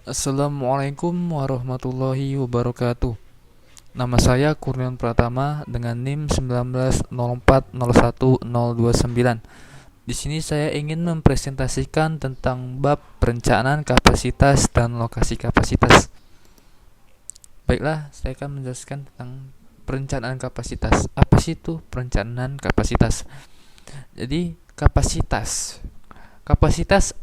Assalamualaikum warahmatullahi wabarakatuh. Nama saya Kurniawan Pratama dengan NIM 1904011029. Di sini saya ingin mempresentasikan tentang bab perencanaan kapasitas dan lokasi kapasitas. Baiklah, saya akan menjelaskan tentang perencanaan kapasitas. Apa sih itu perencanaan kapasitas? Jadi, kapasitas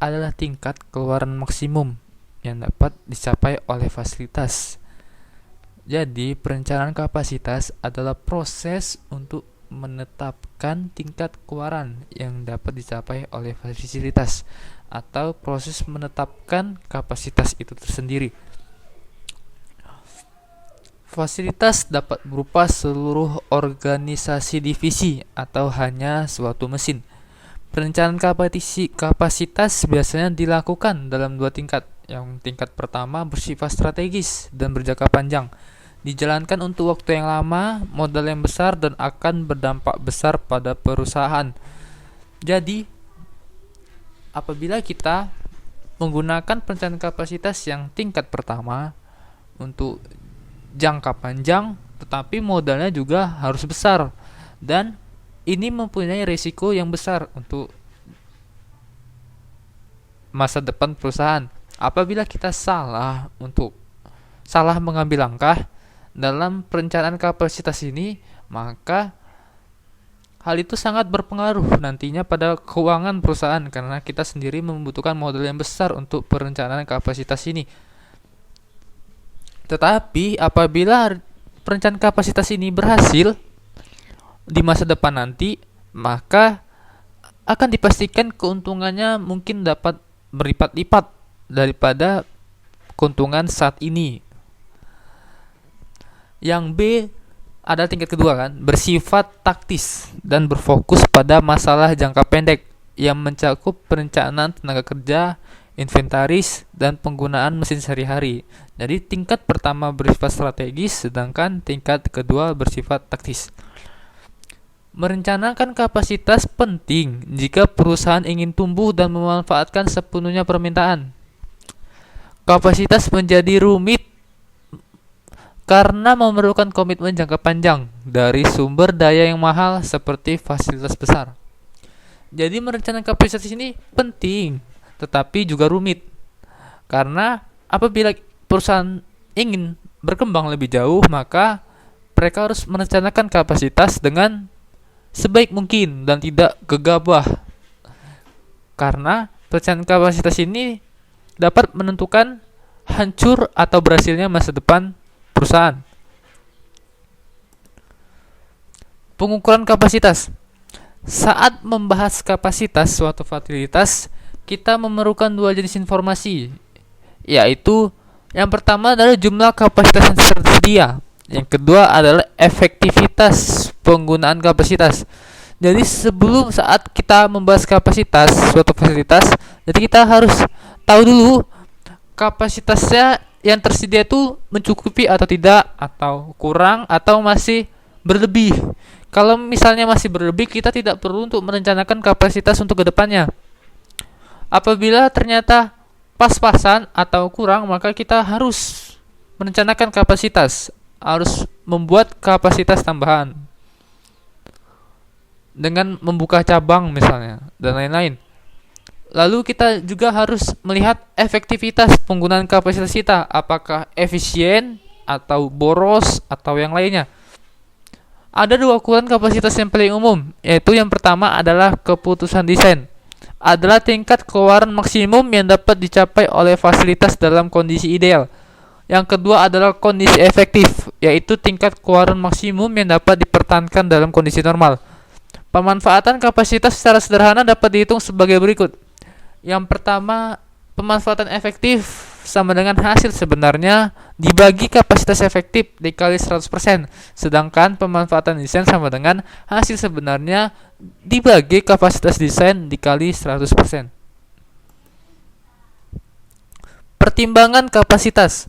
adalah tingkat keluaran maksimum yang dapat dicapai oleh fasilitas. Jadi, perencanaan kapasitas adalah proses untuk menetapkan tingkat keluaran yang dapat dicapai oleh fasilitas atau proses menetapkan kapasitas itu tersendiri. Fasilitas dapat berupa seluruh organisasi divisi atau hanya suatu mesin. Perencanaan kapasitas biasanya dilakukan dalam dua tingkat. Yang tingkat pertama bersifat strategis dan berjangka panjang, dijalankan untuk waktu yang lama, modal yang besar, dan akan berdampak besar pada perusahaan. Jadi, apabila kita menggunakan perencanaan kapasitas yang tingkat pertama untuk jangka panjang, tetapi modalnya juga harus besar, dan ini mempunyai risiko yang besar untuk masa depan perusahaan. Apabila kita salah mengambil langkah dalam perencanaan kapasitas ini, maka hal itu sangat berpengaruh nantinya pada keuangan perusahaan karena kita sendiri membutuhkan modal yang besar untuk perencanaan kapasitas ini. Tetapi apabila perencanaan kapasitas ini berhasil di masa depan nanti, maka akan dipastikan keuntungannya mungkin dapat berlipat-lipat daripada keuntungan saat ini. Yang B ada tingkat kedua kan, bersifat taktis dan berfokus pada masalah jangka pendek yang mencakup perencanaan tenaga kerja, inventaris, dan penggunaan mesin sehari-hari. Jadi tingkat pertama bersifat strategis, sedangkan tingkat kedua bersifat taktis. Merencanakan kapasitas penting jika perusahaan ingin tumbuh dan memanfaatkan sepenuhnya permintaan. Kapasitas menjadi rumit karena memerlukan komitmen jangka panjang dari sumber daya yang mahal seperti fasilitas besar. Jadi merencanakan kapasitas ini penting, tetapi juga rumit. Karena apabila perusahaan ingin berkembang lebih jauh, maka mereka harus merencanakan kapasitas dengan sebaik mungkin dan tidak gegabah. Karena perencanaan kapasitas ini dapat menentukan hancur atau berhasilnya masa depan perusahaan. Pengukuran kapasitas. Saat membahas kapasitas suatu fasilitas, kita memerlukan dua jenis informasi, yaitu yang pertama adalah jumlah kapasitas yang tersedia. Yang kedua adalah efektivitas penggunaan kapasitas. Jadi saat kita membahas kapasitas suatu fasilitas, jadi kita harus tahu dulu kapasitasnya yang tersedia itu mencukupi atau tidak, atau kurang, atau masih berlebih. Kalau misalnya masih berlebih, kita tidak perlu untuk merencanakan kapasitas untuk kedepannya. Apabila ternyata pas-pasan atau kurang, maka kita harus merencanakan kapasitas, harus membuat kapasitas tambahan dengan membuka cabang misalnya dan lain-lain. Lalu kita juga harus melihat efektivitas penggunaan kapasitas kita, apakah efisien atau boros atau yang lainnya. Ada dua ukuran kapasitas yang paling umum, yaitu yang pertama adalah keputusan desain. Adalah tingkat keluaran maksimum yang dapat dicapai oleh fasilitas dalam kondisi ideal. Yang kedua adalah kondisi efektif, yaitu tingkat keluaran maksimum yang dapat dipertahankan dalam kondisi normal. Pemanfaatan kapasitas secara sederhana dapat dihitung sebagai berikut. Yang pertama, pemanfaatan efektif sama dengan hasil sebenarnya dibagi kapasitas efektif dikali 100%, sedangkan pemanfaatan desain sama dengan hasil sebenarnya dibagi kapasitas desain dikali 100%. Pertimbangan kapasitas.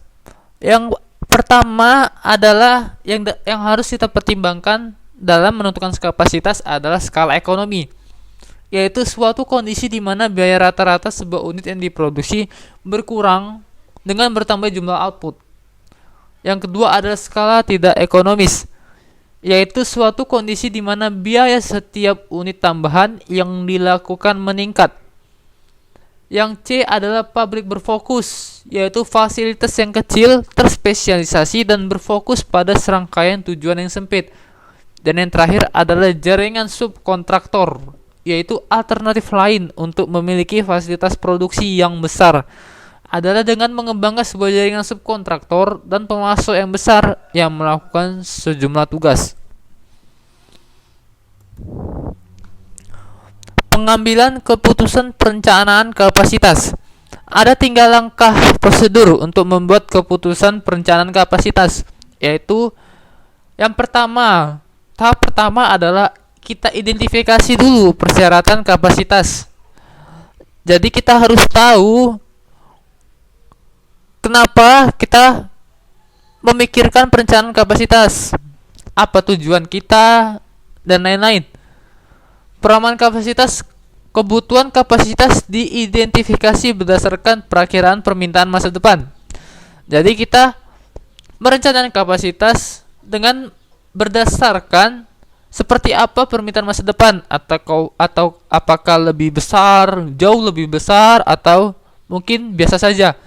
Yang pertama adalah yang harus kita pertimbangkan dalam menentukan kapasitas adalah skala ekonomi, yaitu suatu kondisi di mana biaya rata-rata sebuah unit yang diproduksi berkurang dengan bertambah jumlah output. Yang kedua adalah skala tidak ekonomis, yaitu suatu kondisi di mana biaya setiap unit tambahan yang dilakukan meningkat. Yang C adalah publik berfokus, yaitu fasilitas yang kecil, terspesialisasi, dan berfokus pada serangkaian tujuan yang sempit. Dan yang terakhir adalah jaringan subkontraktor, yaitu alternatif lain untuk memiliki fasilitas produksi yang besar adalah dengan mengembangkan sebuah jaringan subkontraktor dan pemasok yang besar yang melakukan sejumlah tugas. Pengambilan keputusan perencanaan kapasitas. Ada 3 langkah prosedur untuk membuat keputusan perencanaan kapasitas, yaitu yang pertama, tahap pertama adalah kita identifikasi dulu persyaratan kapasitas. Jadi kita harus tahu kenapa kita memikirkan perencanaan kapasitas, apa tujuan kita, dan lain-lain. Peramaan kapasitas. Kebutuhan kapasitas diidentifikasi berdasarkan perakiraan permintaan masa depan. Jadi kita merencanakan kapasitas dengan berdasarkan seperti apa permintaan masa depan, atau apakah lebih besar, jauh lebih besar, atau mungkin biasa saja.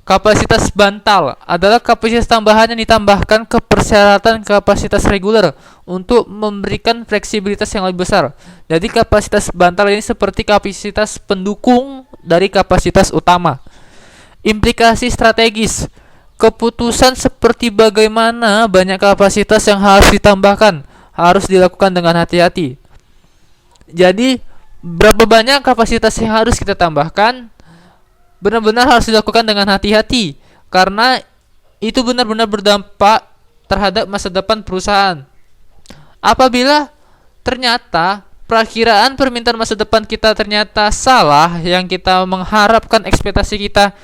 Kapasitas bantal adalah kapasitas tambahan yang ditambahkan ke persyaratan kapasitas reguler untuk memberikan fleksibilitas yang lebih besar. Jadi kapasitas bantal ini seperti kapasitas pendukung dari kapasitas utama. Implikasi strategis. Keputusan seperti bagaimana banyak kapasitas yang harus ditambahkan harus dilakukan dengan hati-hati. Jadi berapa banyak kapasitas yang harus kita tambahkan benar-benar harus dilakukan dengan hati-hati, karena itu benar-benar berdampak terhadap masa depan perusahaan. Apabila ternyata perakiraan permintaan masa depan kita ternyata salah, yang kita mengharapkan ekspektasi kita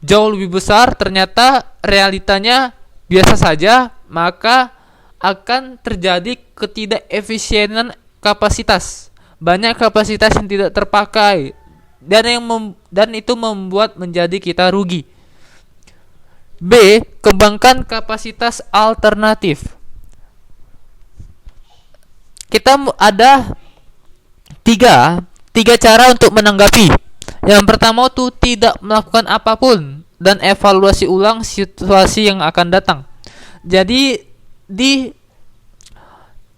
jauh lebih besar, ternyata realitanya biasa saja, maka akan terjadi ketidakefisienan kapasitas. Banyak kapasitas yang tidak terpakai, dan itu membuat menjadi kita rugi. B. Kembangkan kapasitas alternatif. Kita ada tiga cara untuk menanggapi. Yang pertama itu tidak melakukan apapun dan evaluasi ulang situasi yang akan datang. Jadi di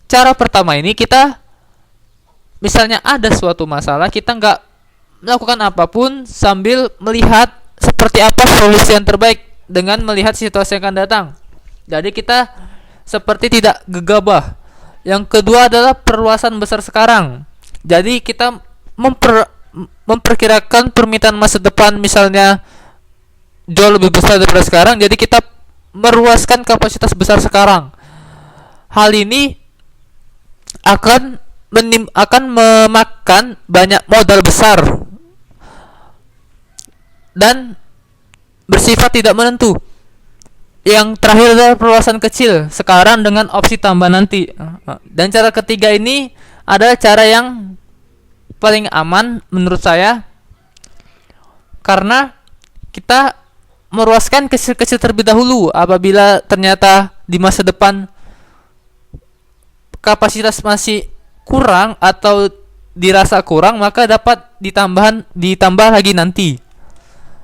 cara pertama ini, kita misalnya ada suatu masalah, kita nggak melakukan apapun sambil melihat seperti apa solusi yang terbaik dengan melihat situasi yang akan datang. Jadi kita seperti tidak gegabah. Yang kedua adalah perluasan besar sekarang. Jadi kita memperkirakan permintaan masa depan misalnya jauh lebih besar daripada sekarang, jadi kita meruaskan kapasitas besar sekarang. Hal ini akan memakan banyak modal besar dan bersifat tidak menentu. Yang terakhir adalah perluasan kecil sekarang dengan opsi tambah nanti. Dan cara ketiga ini adalah cara yang paling aman menurut saya, karena kita meruaskan kecil-kecil terlebih dahulu. Apabila ternyata di masa depan kapasitas masih kurang atau dirasa kurang, maka dapat ditambah lagi nanti.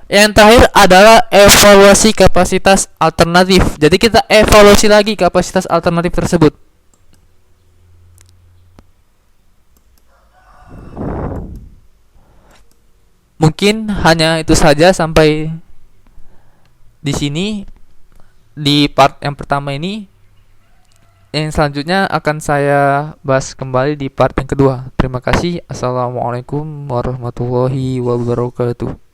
Yang terakhir adalah evaluasi kapasitas alternatif. Jadi kita evaluasi lagi kapasitas alternatif tersebut. Mungkin hanya itu saja sampai di sini di part yang pertama ini. Yang selanjutnya akan saya bahas kembali di part yang kedua. Terima kasih. Assalamualaikum warahmatullahi wabarakatuh.